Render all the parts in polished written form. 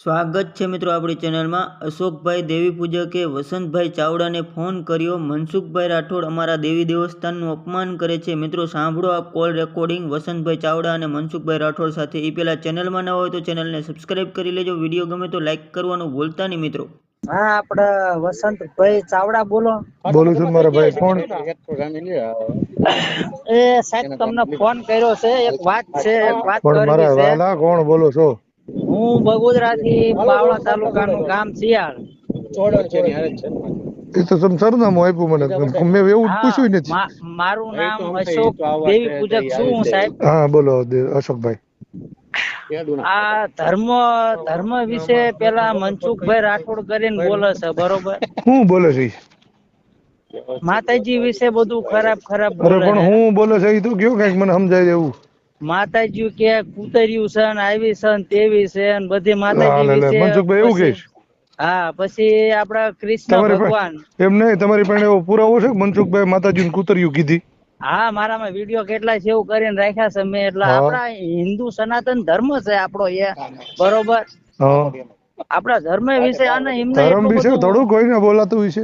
સ્વાગત છે મિત્રો આપણી ચેનલમાં। અશોકભાઈ દેવી પૂજકે વસંતભાઈ ચાવડાને ફોન કર્યો। મનસુખભાઈ રાઠોડ અમારા દેવી દેવસ્થાનનું અપમાન કરે છે। મિત્રો સાંભળો આ કોલ રેકોર્ડિંગ વસંતભાઈ ચાવડા અને મનસુખભાઈ રાઠોડ સાથે। એ પહેલાં ચેનલમાં ન હોય તો ચેનલને સબસ્ક્રાઈબ કરી લેજો। વિડીયો ગમે તો લાઈક કરવાનું ભૂલતા નહીં મિત્રો। હા, આપણે વસંતભાઈ ચાવડા બોલો। બોલું છું મારા ભાઈ કોણ? એ સાહેબ તમને ફોન કર્યો છે, એક વાત પણ કરવી મારા છે। વાલા કોણ બોલો છો? હું બગોદરાથી બાવળા તાલુકાનું ગામ શિયાળ। એ તો તમે સરનામું આપ્યું મને, મેં એવું પૂછ્યું નથી। મારું નામ અશોક દેવી પૂજક છું હું સાહેબ। હા બોલો અશોકભાઈ। આ ધર્મ વિશે પેલા મનસુખભાઈ રાઠોડ કરીને બોલે છે, બરોબર? હું બોલે છે? માતાજી વિશે બધું ખરાબ અરે બોલે પણ છે। હું બોલે છે એ તો કયો કઈક મને સમજાય એવું। માતાજી કે કૂતર્યું છે ને આવી છે ને તેવી છે ને બધી માતાજી વિશે। મનસુખભાઈ એવું કહીશ? હા, પછી આપડા કૃષ્ણ તમારી ભગવાન। એમ નહીં, તમારી પાસે એવો પુરાવો છે મનસુખભાઈ માતાજીને કૂતર્યું કીધી? હા, મારામાં વિડીયો કેટલાય સેવ કરીને રાખ્યા છે મેં। એટલે આપડા હિન્દુ સનાતન ધર્મ છે આપણો એ, બરોબર? આપડા ધર્મ વિશે અને એમને ધર્મ એટલું વિશે બધું થોડું કોઈને બોલાતું વિશે?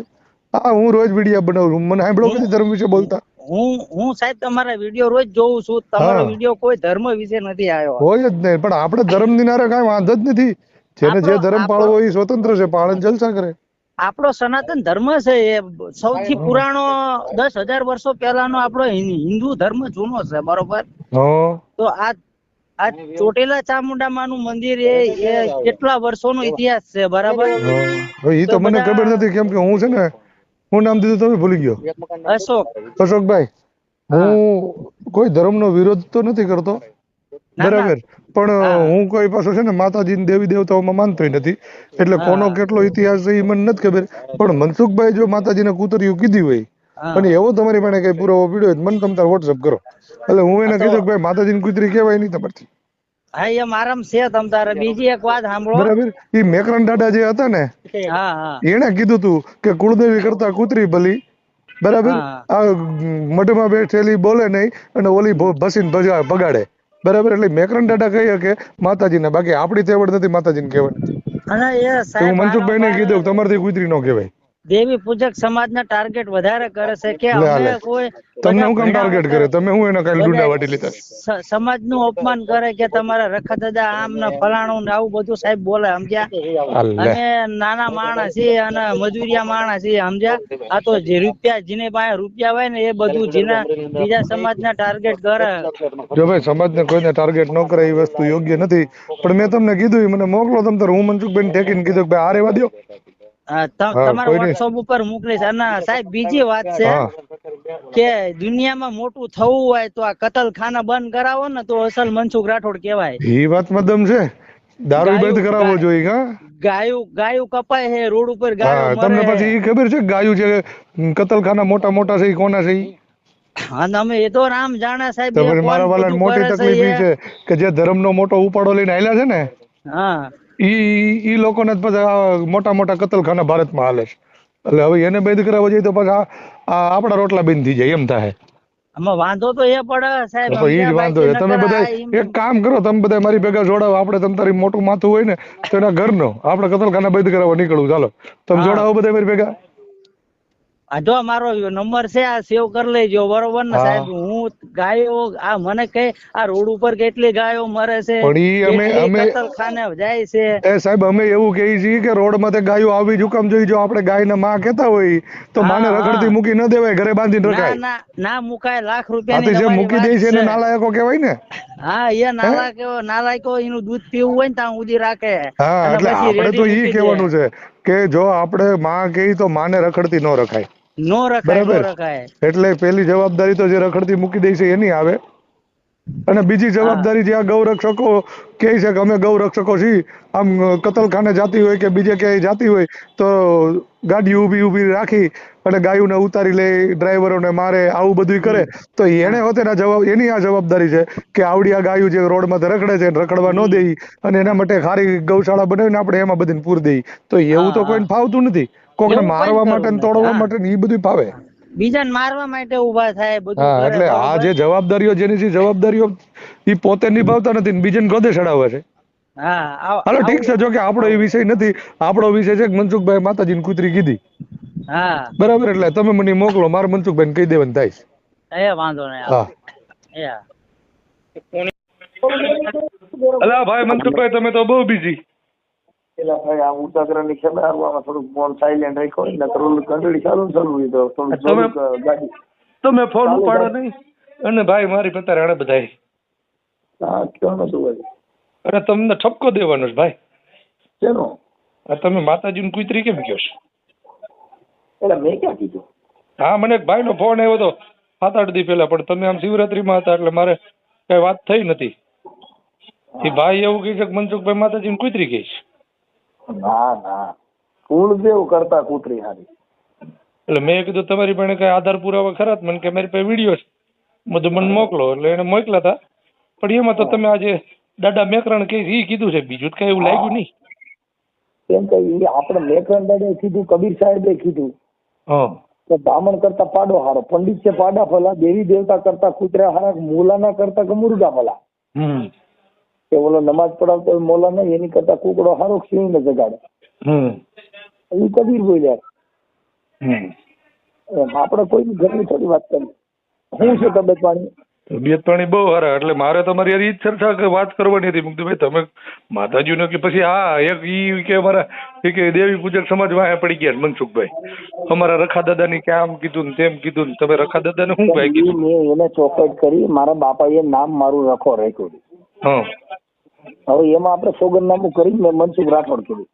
હા, હું રોજ વિડીયો બનાવું છું, મને સાંભળો કે ધર્મ વિશે બોલતા? હું સાહેબ તમારા વિડીયો રોજ જોઉં છું, તમારો વિડીયો કોઈ ધર્મ વિશે નથી આવ્યો। હોય જ નહીં, પણ આપણે ધર્મ દિનારે કઈ વાંધો જ નથી। જેને જે ધર્મ પાળવો હોય એ સ્વતંત્ર છે, પાળન જલસા કરે। આપણો સનાતન ધર્મ છે એ સૌથી પુરાણો 10,000 વર્ષો પહેલાનો આપણો હિન્દુ ધર્મ જૂનો છે, બરોબર? તો આ ચોટીલા ચામુંડા માનું મંદિર એ કેટલા વર્ષોનો ઇતિહાસ છે, બરાબર? એ તો મને ખબર નથી, કેમ કે હું છે ને, હું નામ દીધું તમે ભૂલી ગયો? અશોકભાઈ। હું કોઈ ધર્મનો વિરોધ તો નથી કરતો, બરાબર, પણ હું કોઈ પાછો છે ને માતાજી દેવી દેવતાઓમાં માનતોય નથી, એટલે કોનો કેટલો ઇતિહાસ છે એ મને નથી ખબર। પણ મનસુખભાઈ જો માતાજીને કૂતર્યું કીધી હોય અને એવો તમારી પાસે કઈ પુરાવો પીડ્યો હોય મને તમે વોટ્સઅપ કરો, એટલે હું એને કીધું કે ભાઈ માતાજીની કૂતરી કહેવાય નહીં તમારથી। હા, એ મારામ છે તમ તારે। બીજી એક વાત સાંભળો, બરાબર? એ મેકરણ દાદા જે હતા ને, એને કીધું તું કે કુળદેવી કરતા કૂતરી ભલી, બરાબર? આ મઢમાં બેઠેલી બોલે નહીં અને ઓલી ભસીને ભગાડે, બરાબર? એટલે મેકરણ દાદા કહે કે માતાજીને, બાકી આપણી તેવડ નથી માતાજીને કહેવાય। હું મનસુખભાઈ ને કીધું તમારથી કૂતરી નો કહેવાય। દેવી પૂજક સમાજના ટાર્ગેટ વધારે કરે છે કે અમે કોઈ તમને હું કામ ટાર્ગેટ કરે? તમે હું એના કઈ ડુંડા વાટી લીધા? સમાજનું અપમાન કરે કે તમારા રખા દાદા આમ ને ફલાણું ને આવું બધું સાહેબ બોલે, સમજ્યા? અમે નાના માણસ છીએ અને મજૂરિયા માણસ છીએ, સમજ્યા? આ તો જે રૂપિયા, જેને પાસે રૂપિયા હોય ને એ બધું જેના બીજા સમાજના ટાર્ગેટ કરે। જો ભાઈ, સમાજને કોઈને ટાર્ગેટ ન કરે એ વસ્તુ યોગ્ય નથી, પણ મેં તમને કીધું મને મોકલો તમ તાર, હું મનસુખભાઈ ઠેકીને કીધું કે આ રેવા દો, તમારા વોટ્સઅપ ઉપર મોકલીશ। અને સાહેબ બીજી વાત છે કે દુનિયામાં મોટું થવું હોય તો આ કતલખાના બંધ કરાવો ને તો અસલ મનસુખ રાઠોડ કહેવાય। એ વાતમાં દમ છે, દારૂ બંધ કરાવવો જોઈએ। ગાયું કપાય છે રોડ ઉપર, ગાયો મરે। તમને પછી એ ખબર છે ગાયું છે કતલખાના મોટા મોટા છે એ કોના છે? હા, અમે એ તો રામ જાણે સાહેબ। મારા વાળાને મોટી તકલીફ એ છે કે જે ધર્મનો મોટો ઉપાડો લઈને આયલા છે ને, ઈ લોકોને પછી મોટા મોટા કતલખાના ભારતમાં હાલે છે, એટલે હવે એને બંધ કરાવવા જોઈએ તો પછી આપણા રોટલા બંધ થઈ જાય એમ થાય। વાંધો તો એ પડે સાહેબ, એ જ વાંધો છે। તમે બધા એક કામ કરો, તમે બધા મારી ભેગા જોડાવો, આપણે તમ તારી મોટું માથું હોય ને તો એના ઘરનો આપણે કતલખાના બંધ કરાવવા નીકળવું, ચાલો તમે જોડાવો બધા મારી ભેગા। જો મારો નંબર છે આ સેવ કરી લેજો, બરોબર ને સાહેબ? હું ગાયો આ મને કઈ આ રોડ ઉપર કેટલી ગાયો મરે છે, કતલખાને જાય છે। એ સાહેબ અમે એવું કહીએ છીએ કે રોડ માં ગાયો આવી જ હુકમ જોઈએ? જો આપણે ગાયને માં કહેતા હોય તો માને રખડતી મૂકી ન દેવાય, ઘરે બાંધીને રખાય। ના મુકાય, લાખ રૂપિયાની જે મૂકી દે છે એને નાલાયકો કહેવાય ને? હા, એ નાલાયકો એનું દૂધ પીવું હોય ને ત્યાં સુધી રાખે। હા, એટલે આપણે તો ઈ કહેવાનું છે કે જો આપણે માં કહી તો માને રખડતી ન રખાય, બરાબર? એટલે પેલી જવાબદારી તો જે રખડતી મૂકી દે છે એની આવે, અને બીજી જવાબદારી જે આ ગૌરક્ષકો કહે છે કે અમે ગૌરક્ષકો છીએ, આમ કતલખાને જાતી હોય કે બીજે ક્યાંય જાતી હોય તો ગાડી ઊભી રાખી અને ગાયોને ઉતારી લે, ડ્રાઈવરોને મારે, આવું બધું કરે, તો એને હોતે એની આ જવાબદારી છે કે આવડી આ ગાયું જે રોડમાં રખડે છે રખડવા ન દે અને એના માટે ખારી ગૌશાળા બનાવીને આપણે એમાં બધી પૂર દઈ, તો એવું તો કોઈને ફાવતું નથી। કોકને મારવા માટે તોડવા માટે એ બધું ફાવે, બીજાને મારવા માટે ઉભા થાય બધું કરે। એટલે આ જે જવાબદારીઓ જેની છે જવાબદારીઓ એ પોતે નિભાવતા નથી, બીજાને ગોદે ચડાવે છે। હા હાલો ઠીક છે, જો કે આપણો એ વિષય નથી, આપણો વિષય છે કે મનસુખભાઈ માતાજીની કૂતરી કીધી, હા બરાબર, એટલે તમે મને મોકલો, મારે મનસુખભાઈ કહી દેવાનું થાય. એ વાંધો નહીં. હા અલા ભાઈ મનસુખભાઈ તમે તો બહુ બિઝી. પેલા ભાઈ આ ઉતાગરાની ખેલાડવામાં થોડુંક ફોન સાયલેન્ટ રાખ્યો ને તો ઘંટડી ચાલુ તો થોડુંક ગાડી તમે ફોન ઉપાડો નહીં, અને ભાઈ મારી પતા રાણે બધાય. હા કયો નતું ભાઈ? અને તમને ઠપકો દેવાનો છે ભાઈ. શેનો? આ તમે માતાજીની કુતરી કેમ કહો છો? એટલે મેં ક્યાં કીધું? હા મને એક ભાઈનો ફોન આવ્યો હતો 7-8 દી પહેલા, પણ તમે આમ શિવરાત્રીમાં હતા એટલે મારે કઈ વાત થઈ નથી. એ ભાઈ એવું કહે છે કે મનસુખભાઈ માતાજીની કુતરી કહે છે. ના ના, કુળદેવ કરતા કૂતરી હારી. એટલે મેં કીધું તમારી પાસે કઈ આધાર પુરાવા ખરા? મને કે મારી પાસે વિડીયો છે, બધું મને મોકલો. એટલે એને મોકલા હતા, પણ એમાં તો તમે આજે દાદા મેકરણ કહે છે એ કીધું છે, બીજું કઈ એવું લાગ્યું નહીં. કેમ કે એ આપણે મેકરણ દાદે કીધું, કબીર સાહેબે કીધું તો બ્રાહ્મણ કરતા પાડો હારો, પંડિત છે પાડા ભલા, દેવી દેવતા કરતા કૂતરા હારા, મોલાના કરતા કે મુર્ગા ભલા. કે ઓલો નમાજ પડાવતો મોલા નહીં, એની કરતા કુકડો હારો સિંહ ને જગાડે. એ કબીર બોલ્યા. આપણે કોઈની ઘરની થોડી વાત કરી. શું છે તબિયત પાણી? તબિયત પાણી બહુ સારા. એટલે મારે તમારી યાર ઈ ચર્ચા કે વાત કરવાની હતી. મુક્તિ ભાઈ તમે માતાજીનો કે પછી હા એક ઈ કે અમારા કે દેવી પૂજક સમાજ વાહે પડી ગયા મનસુખભાઈ, અમારા રખા દાદાની કે આમ કીધું ને તેમ કીધું ને તમે રખા દાદાને શું ભાઈ કીધું? મેં એને ચોખવટ કરી, મારા બાપાએ નામ મારું રખો રાખ્યું. હવે એમાં આપણે સોગંદનામું કરી મેં મનસુખ રાઠોડ કીધું.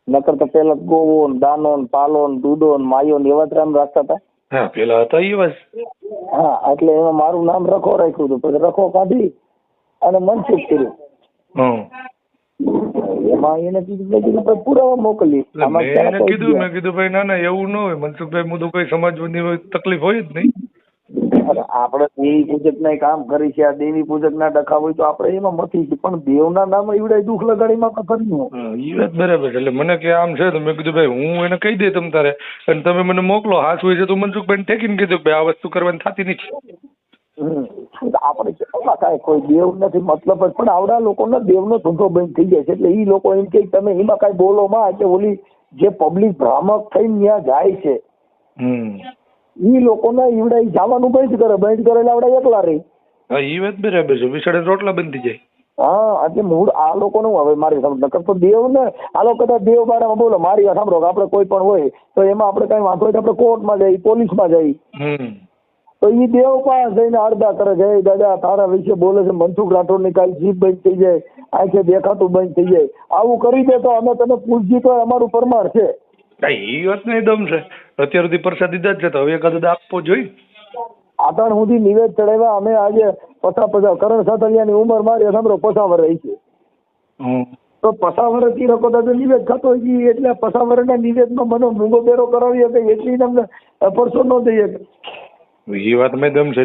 નકર તો પેલા ગોવો દાનો પાલો દૂધો માયો એવા જ નામ રાખતા હતા. હા પેલા હતા એ વાત. હા એટલે એમાં મારું નામ રખો રાખ્યું હતું, પછી રખો કાઢી અને મનસુખ કર્યું. એમાં એને કીધું પુરાવા મોકલી. મેં કીધું ભાઈ ના ના એવું ન હોય મનસુખભાઈ, મુદ્દો કોઈ સમાજની તકલીફ હોય જ નહીં. આપણે દેવી પૂજક ના કામ કરી છે, આ દેવી પૂજક ના ડખા હોય તો આપણે એમાં મથી છે, પણ દેવના નામ એવડે દુઃખ લગાડીમાં કર્યું એ વાત બરાબર. એટલે મને કે આમ છે તો મેં કીધું ભાઈ હું એને કહી દે તમ તારે, અને તમે મને મોકલો. હાસ હોય છે તો મનસુખભાઈ ઠેકીને કીધું ભાઈ આ વસ્તુ કરવાની થતી નથી. આપણે કઈ કોઈ દેવ નથી મતલબ જ, પણ આવડા લોકોનો દેવનો ધંધો બંધ થઈ જાય છે. એટલે એ લોકો એમ કે તમે એમાં કઈ બોલો માં, એટલે ઓલી જે પબ્લિક ભ્રામક થઈને ત્યાં જાય છે ઈ લોકોના ઈવડા જવાનું બંધ કરે એટલે આવડા એકલા રહી. હા એ વાત બરાબર છે, વિસડે રોટલા બંધ થઈ જાય. હા એટલે મૂળ આ લોકોનું હવે મારી સમજ નકર તો દેવ ને આ લોકો કદાચ દેવ બારામાં બોલો. મારી વાત સાંભળો કે આપણે કોઈ પણ હોય તો એમાં આપણે કઈ વાંધો હોય તો આપણે કોર્ટમાં જઈએ, પોલીસમાં જઈએ, તો ઈ દેવ પાસે જઈને અડધા કરે છે, દાદા તારા વિશે બોલે છે મનસુખ રાઠોડ ની કાલ જીભ બંધ થઈ જાય, આંખે દેખાતું બંધ થઈ જાય, આવું કરી દે તો અમે તને પૂછજી તો અમારું પરમાર છે. એ વાત નહીં દમ છે. અત્યાર સુધી પ્રસાદ દીધા જ છે તો હવે એકાદ આપવો જોઈએ. આતણ સુધી નિવેદ ચડાવ્યા અમે. આજે 50 કરણ સાતલિયાની ઉંમર મારી સાંભળો 50 વર્ષ રહી છે, તો 50 વર્ષથી રખો દાદા નિવેદ થતો હોય એટલે 50 વર્ષના નિવેદનો મને મૂંગો બેરો કરાવી શકે એટલી અમને પરસો ન દઈ શકે. એ વાત મેં દમ છે.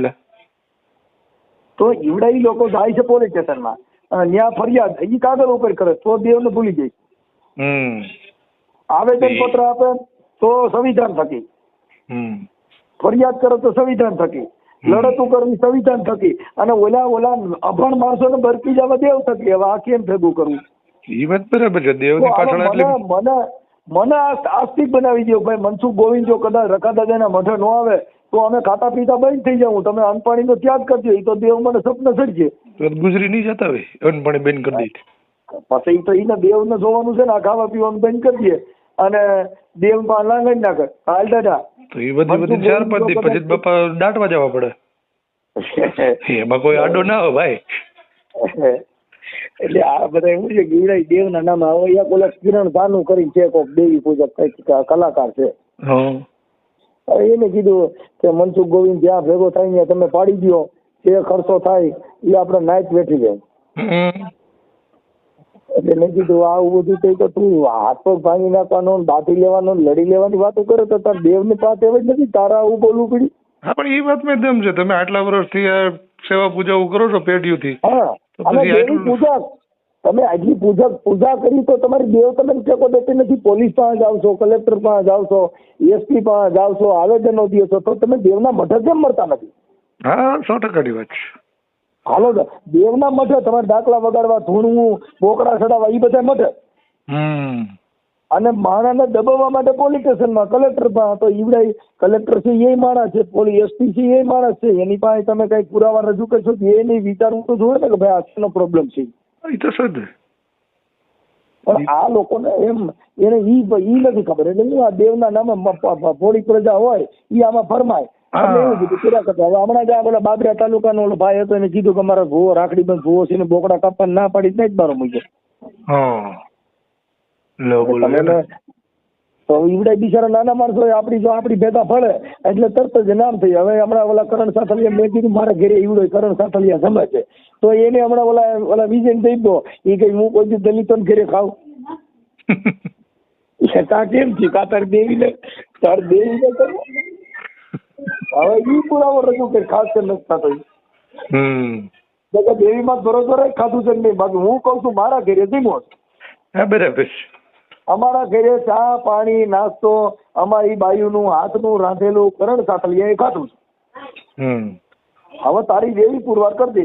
તો ઈવડા ઈ લોકો જાય છે પોલીસ સ્ટેશનમાં, ત્યાં ફરિયાદ ઈ કાગળ ઉપર કરે તો દેવને ભૂલી જાય. આવેદન પત્ર આપે તો સંવિધાન થકી, ફરિયાદ કરે તો સંવિધાન થકી, લડતું કરવી સંવિધાન થકી, અને ઓલા અભણ માણસોને બરકી જવા દેવ થકી. હવે આ કેમ ભેગું કરવું? એ વાત બરાબર છે. દેવની પાછળ મને આસ્તિક બનાવી દો ભાઈ. મનસુખ ગોવિંદ જો કદાચ રખા દાદાના મઠે ન આવે તો અમે ખાતા પીતા બંધ થઈ જાઉં, તમે અનપાણીનો ત્યાગ કરજો. એ તો દેવ મને સપને સડશે. ગુજરી નહીં જતા હોય અનપાણી બંધ કરી દે પછી તો એને દેવને જોવાનું છે ને, આ ખાવા પીવાનું બંધ કરી દે અને દેવ માં લાંગણ નાખે. હાલ દાદા તો એ બધી 4-5 દી પછી બાપા દાટવા જવા પડે. એમાં કોઈ આડો ના હોય ભાઈ. એટલે આ બધા એવું છે ગીવડાઈ દેવના નામે. હવે એક ઓલા કિરણ સાનું કરી છે કોક દેવી પૂજક કઈક કલાકાર છે, એને કીધું કે મનસુખ ગોવિંદ જ્યાં ભેગો થાય ત્યાં તમે પાડી દો, જે ખર્ચો થાય એ આપણે નાઈટ બેઠી જાય. એટલે મેં કીધું આવું બધું થઈ તો તું હાથ પગ ભાંગી નાખવાનો, દાટી લેવાનો, લડી લેવાની વાતો કરે તો તાર દેવ ની પાસે એવી જ નથી, તારા આવું બોલવું પડ્યું. હા પણ એ વાત મેં તેમ છે, તમે આટલા વર્ષથી આ સેવા પૂજાઓ કરો છો પેઢીઓથી. હા અને દેવી પૂજા તમે આટલી પૂજા કરી તો તમારી દેવ તમે ટેકો દેતી નથી. પોલીસ પાસે જાવ છો, કલેક્ટર પાસે જાવ છો, એસપી પાસે જાવ છો, આવેદનો દો છો, તો તમે દેવના મઠે કેમ મળતા નથી? હા 100% ની વાત છે. હાલો દેવના મઠે તમારે દાખલા વગાડવા, ધૂણવું, બોકડા ચડાવવા, એ બધા મઠે. અને માણસને દબાવવા માટે પોલીસ સ્ટેશનમાં, કલેક્ટરમાં, તો ઈવડાય કલેક્ટર છે એ માણસ છે, પોલીસ એસપી છે એ માણસ છે, એની પાસે તમે કઈ પુરાવા રજૂ કરશો એ નહીં વિચારવું તો જોઈએ ને કે ભાઈ આ શેનો પ્રોબ્લેમ છે. પણ આ લોકોને એમ એને ઈ નથી ખબર. એટલે હું આ દેવના નામે ભોળી પ્રજા હોય ઈ આમાં ફરમાય. એવું કીધું પૂરા કરતા. હવે હમણાં જ પેલા બાબરા તાલુકાનો ઓલો ભાઈ હતો એને કીધું કે મારા ભૂવો રાખડી બંધ ભૂવો છે ને બોકડા કાપવા ના પાડી જ નહીં મારો મૂક્યો. તો ઈવડે બિચારા નાના માણસો આપણી ભેગા ફળે એટલે તરત જ નામ થઈ. હવે હમણાં ઓલા કરણ સાતલિયા મેં કીધું મારા ઘરે ઈવડો કરણ સાતલિયા સમય છે તો એને હમણાં ઓલા વિજય દઈ દો એ કઈ હું કોઈ દલિતો ઘરે ખાવ. તા કેમ છે કા તાર દેવીને કરવો. હવે ઈ પુરાવો રજૂ કરી ખાસ નથી થતો. દેવી માં બરોબર ખાધું છે નહીં. બાકી હું કઉ છું મારા ઘરે ધીમો બરાબર. અમારા ઘરે ચા પાણી નાસ્તો અમારી બાયુનું હાથનું રાંધેલું કરણ સાતલિયા એ ખાધું છે. હવે તારી દેવી પુરવાર કરી દે.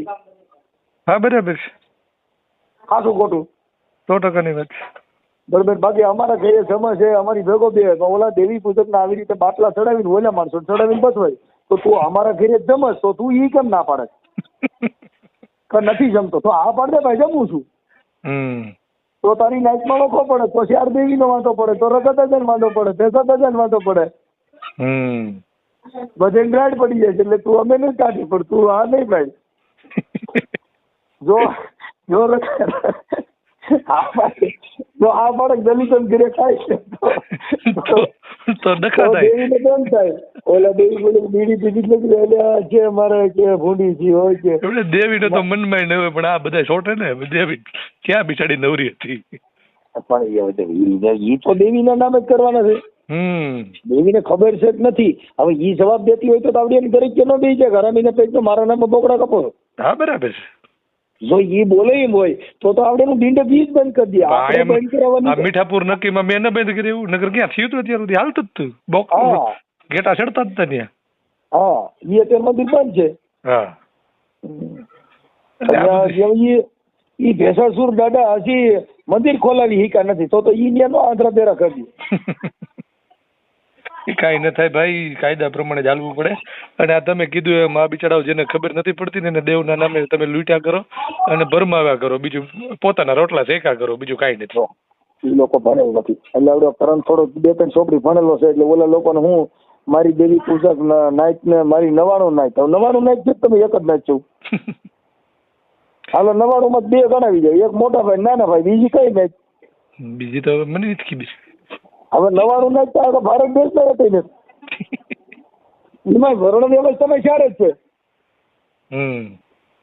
હા બરાબર. ખાધું ખોટું 100%ની વાત. બરોબર. બાકી અમારા ઘરે સમય છે અમારી ભેગો બે ઓલા દેવી પૂજક ને આવી રીતે બાટલા ચડાવીને ઓલા માણસો ચડાવીને બસવાય તો તું અમારા ઘરે જમસ તો તું ઈ કેમ ના પાડે કે નથી જમતો તો આ પાડે ભાઈ જમું છું. તો તારી નાઈટમાં ઓળખો પડે તો શ્યાર દેવી નો વાંધો પડે તો રગત દાદા વાંધો પડે ભેસા દાદા વાંધો પડે. બધે ગ્રાડ પડી જાય છે. એટલે તું અમે નથી કાઢી પણ તું આ નહીં ભાઈ જો આ બાળક દલિતો ઘરે ખાય છે તો દેવીને કેમ થાય. ઓલા દેવી બોલે બીડી પીધી એટલે છે મારે કે ભૂંડી જી હોય છે. દેવીને તો મનમાં ન હોય પણ આ બધા છોટે ને દેવી ક્યાં બિચારી નવરી હતી. પણ ઈ તો દેવીના નામે જ કરવાના છે. દેવીને ખબર છે કે નથી. હવે ઈ જવાબ દેતી હોય તો આવડી એની દરેક કે ન દઈ છે હરામીને પેજ તો મારા નામે બોકડા કપો. હા બરાબર. જો ઈ બોલે એમ હોય તો આપણે નું ડીંડ બીજ બંધ કરી દઈએ. આપણે બંધ કરાવવાની મીઠાપુર નક્કીમાં મેં બંધ કર્યું નગર ક્યાં થયું હતું અત્યાર સુધી હાલતું જ હતું. ગેટા ચડતા જ હતા ત્યાં. હા ઈ અત્યારે મંદિર બંધ છે. હા ઈ ભેસાસુર દાદા હજી મંદિર ખોલાવી હીકા નથી તો ઈ નો આંધ્રા બેરા કરી દે. કઈ ન થાય ભાઈ કાયદા પ્રમાણે ચાલવું પડે. અને આ તમે કીધું એમ આ બિચારાઓ જેને ખબર નથી પડતી ને દેવના નામે તમે લૂંટ્યા કરો અને ભરમાવ્યા કરો. બીજું પોતાના રોટલા શેકા કરો. બીજું કઈ નથી. એ લોકો ભણેલ નથી એટલે આવડો કરણ થોડો 2-3 ચોપડી ભણેલો છે એટલે ઓલા લોકોને હું મારી દેવી પૂજક નાઈટ ને મારી 99 નાઈટ 99 નાઈટ છે તમે એક જ નાઈટ છો. હાલો 99 માં 2 ગણાવી જાય. એક મોટા ભાઈ નાના ભાઈ બીજી કઈ નાઈટ બીજી તો મને નથી ખબર. હવે 99 નાઈટ તો ભારત દેશમાં હતી ને એમાં ભરણ વ્યવસ્થામાં ચારે જ છે.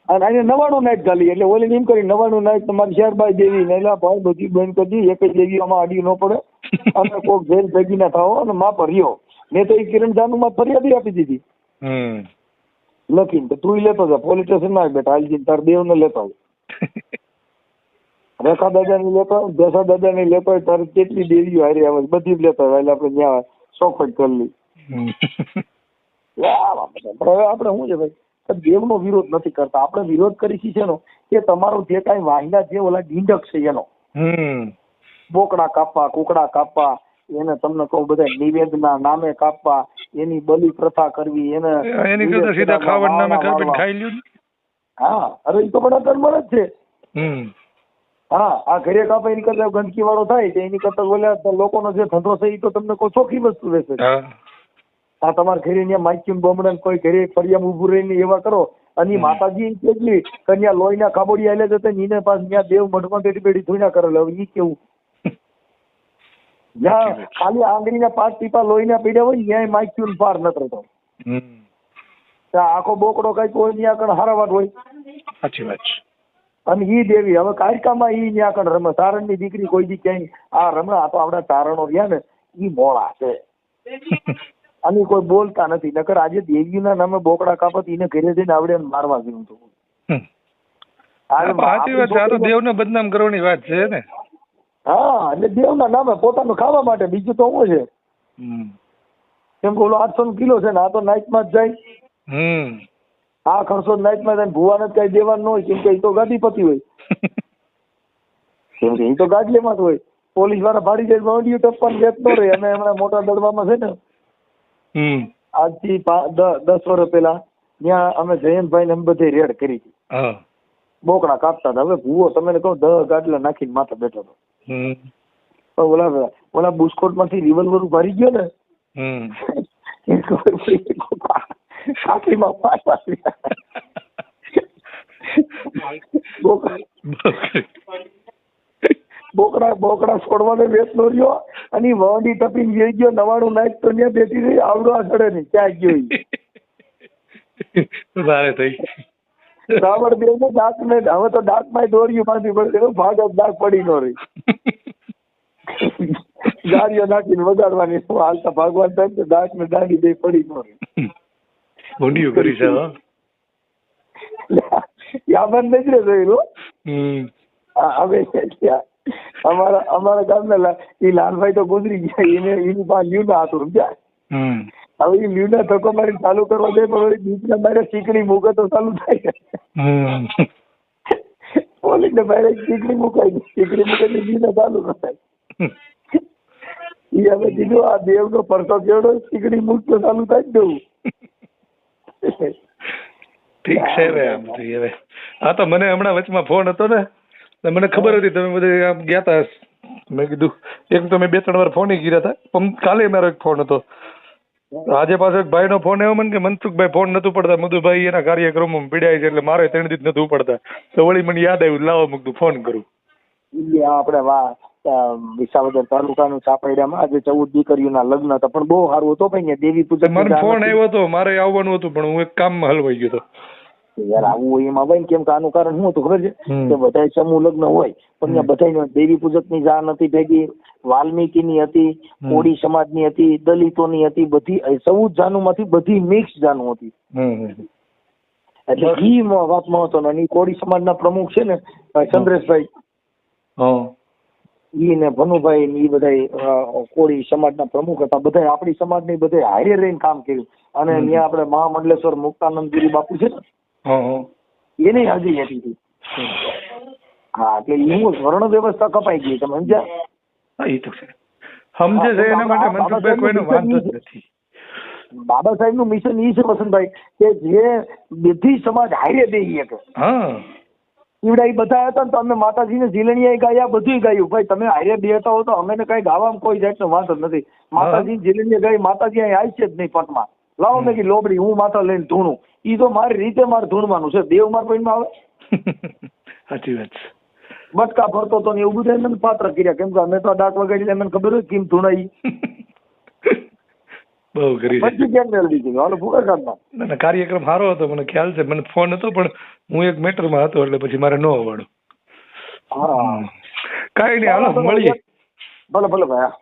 અને અહીંયા 99 નાઈટ ચાલી એટલે ઓલી એમ કરી 99 નાઈટ તમારી શેરબાઈ દેવી ને એટલે ભાઈ બધી બંધ કરી દી. એક જ દેવી આમાં અડી ન પડે અને કોઈક જેલ ભેગી ના થાવ અને માં પર રહ્યો. મેં તો એ કિરણ જાનુ માં ફરિયાદી આપી દીધી લખીને તું લેતો જા પોલીસ સ્ટેશન માં બેઠા હાલજી તાર દેવ ને લેતો રેખા દાદા ની લેતો દશા દાદા ની લેતો તારે કેટલી દેવીઓ હારી આવે બધી જ લેતો એટલે આપણે ત્યાં ચોખવટ કરી લી. હવે આપણે શું છે ભાઈ દેવ નો વિરોધ નથી કરતા. આપણે વિરોધ કરી છે એનો કે તમારો જે કઈ વાહિલા જે ઓલા ડીંડક છે એનો બોકડા કાપવા કુકડા કાપવા એને તમને કહું બધા નિવેદના નામે કાપવા એની બલિ પ્રથા કરવી એને સીધા ખાવાના નામે કાપીને ખાઈ લ્યો. હા અરે એ તો બધા કર્મ જ છે. હા આ ઘરે કાપા એની કરતા ગંદકી વાળો થાય એની કરતા બોલ્યા લોકોનો જે ધંધો છે એ તો તમને કોઈ ચોખ્ખી વસ્તુ રહેશે. આ તમારા ઘરે ત્યાં માઇક્યુમ બમડા કોઈ ઘરે ફરિયામ ઉભું રહીને એવા કરો અને માતાજી કેટલી કન્યા લોહીના કાબોડિયા એટલે જતા એને પાસ ત્યાં દેવ મઢમાં બેઠી બેઠી ધોઈ ના કરેલો. હવે ઈ કેવું જ્યાં ખાલી આંગળીના 5 ટીપા લોહીના પીડ્યા હોય ત્યાં માઇક્યુમ પાર ન રહેતો. આખો બોકડો કઈ કોઈ ત્યાં આગળ હારાવાટ હોય. સાચી વાત. અને ઈ દેવી હવે કાયકામાં ઈ ત્યાં આગળ રમે. તારણની દીકરી કોઈ દી ક્યાંય આ રમે. આ તો આપડા તારણો રહ્યા ને ઈ મોળા છે અને કોઈ બોલતા નથી. નકર આજે દેવીના નામે બોકડા કાપત એને ઘરે જઈને આવડે મારવા જેવું હતું. સાચી વાત. આ તો દેવને બદનામ કરવાની વાત છે ને. હા એટલે દેવના નામે પોતાનું ખાવા માટે બીજું તો શું છે. કેમ કે ઓલો 800 કિલો છે ને આ તો નાઈટમાં જ જાય. આ ખર્ચો નાઈટમાં થાય ભુવાને કઈ દેવાનું ન હોય કેમ કે એ તો ગાદીપતિ હોય કેમ કે એ તો ગાદલીમાં જ હોય. પોલીસ વાળા ભાડી જાય વાંડિયું ટપ્પાને વેચ ન રહે. અને હમણાં મોટા દડવામાં છે ને આજથી 10 વર્ષ પહેલા ત્યાં અમે જયંતભાઈ ને બધે રેડ કરી હતી. બોકડા કાપતા હતા. હવે ભૂવો તમે કહો 10 ગાડલા નાખીને માથે બેઠો હતો. ઓલા બુસ્કોટ માંથી રિવોલ્વર ભરી ગયો ને બોકડા છોડવાનો વેચ નો રહ્યો અને વાંડી ટપીને જઈ ગયો. 99 નાઈટ તો ત્યાં બેઠી રહી. આવડો આ ચડે નહીં ક્યાં ગયો રાવણ દેવ ને દાંત ને હવે તો દાંત માં દોર્યું બાંધી પડે. ભાગ દાંત પડી નો રહી. ગાડીઓ નાખીને વગાડવાની હાલતા ભાગવાન થાય તો દાંત ને દાંડી દે પડી નો રહી. યામન નથી રહ્યું. હવે અમારા ગામના એ લાલભાઈ તો ગુજરી ગયા. એની પાસે લ્યુના હતું સમજ્યા. હવે એ લ્યુના ધક્કો મારી ચાલુ કરવા દે પણ બીજના બારે ચીકણી મૂકે તો ચાલુ થાય. પોલીસ ને બારે ચીકણી મુકાઈ ગઈ. ચીકણી મૂકે લ્યુના ચાલુ ન થાય. એ હવે કીધું આ દેવ નો પરસો કેવડો ચીકણી મૂક તો ચાલુ થાય જ દેવું. ઠીક છે હવે હા તો મને હમણાં વચમાં ફોન હતો ને મને ખબર હતી તમે બધા આમ ગયા હતા. મેં કીધું એક તો મેં 2-3 વાર ફોન કર્યા હતા પણ કાલે મારો એક ફોન હતો. આજે પાછો એક ભાઈ નો ફોન આવ્યો મને કે મનસુખભાઈ ફોન નતું પડતા. મધુભાઈ એના કાર્યક્રમમાં પીડાય છે એટલે મારે 3 દિવસ નતું પડતા. તો વળી મને યાદ આવ્યું લાવો મૂકતું ફોન કરું. આપણે વિસાવદર તાલુકાનું ચાપડિયામાં આજે 14 દીકરીઓના લગ્ન હતા પણ બહુ સારું હતું ભાઈ. દેવી પૂજક મને ફોન આવ્યો હતો મારે આવવાનું હતું પણ હું એક કામમાં હલવાઈ ગયો હતો. યાર આવું હોય એમાં ભાઈ કેમ કે આનું કારણ શું હતું ખબર છે કે બધા સમૂહ લગ્ન હોય પણ ત્યાં બધા દેવી પૂજક ની જાણ હતી ભેગી. વાલ્મીકી ની હતી, કોળી સમાજ ની હતી, દલિતો ની હતી, બધી 14 જાનું માંથી બધી મિક્સ જાનું હતી. એટલે ઈ વાત મહત્વનો. અને કોળી સમાજ ના પ્રમુખ છે ને ચંદ્રેશભાઈ ઈ ને ભનુભાઈ ને ઈ બધા કોળી સમાજ ના પ્રમુખ હતા. બધા આપણી સમાજ ની બધા હારે રહીને કામ કર્યું. અને ત્યાં આપણે મહામંડલેશ્વર મુક્તાનંદગીરી બાપુ છે ને એની હાજરી હતી. હા એટલે એવું વર્ણ વ્યવસ્થા કપાઈ ગઈ. તમે સમજ્યા? સમજે છે એના માટે મનસુખભાઈ કોઈનો વાંધો જ નથી. બાબા સાહેબ નું મિશન ઈ છે વસંતભાઈ કે જે બધી સમાજ હારે બેહી શકે. ઈવડા ઈ બધા હતા ને તો અમે માતાજીને ઝીલણીયા ગાયા બધું ગાયું. ભાઈ તમે હારે બેહતા હો તો અમે કઈ ગાવામાં કોઈ જાતનો વાંધો નથી. માતાજી ઝીલણીયા ગાઈ માતાજી અહીં આવી છે જ નહીં પટમાં. લાવો મેં કી લોબડી હું માથા લઈને ધૂણું. ઈ તો મારી રીતે મારે ધૂણવાનું છે. દેવ માર પૈણમાં આવે. સાચી વાત છે. બટકા ફરતો તો ને એવું બધું મને પાત્ર કર્યા કેમ કે અમે તો ડાક વગાડી મને ખબર હોય કેમ ધૂણાઈ. બહુ કરી પછી કેમ મેળવી દીધી હાલો ભૂખા કાઢના. કાર્યક્રમ સારો હતો મને ખ્યાલ છે. મને ફોન હતો પણ હું એક મેટરમાં હતો એટલે પછી મારે ન આવવાનું. હા કઈ નહીં હાલો મળીએ. ભલે ભાઈ.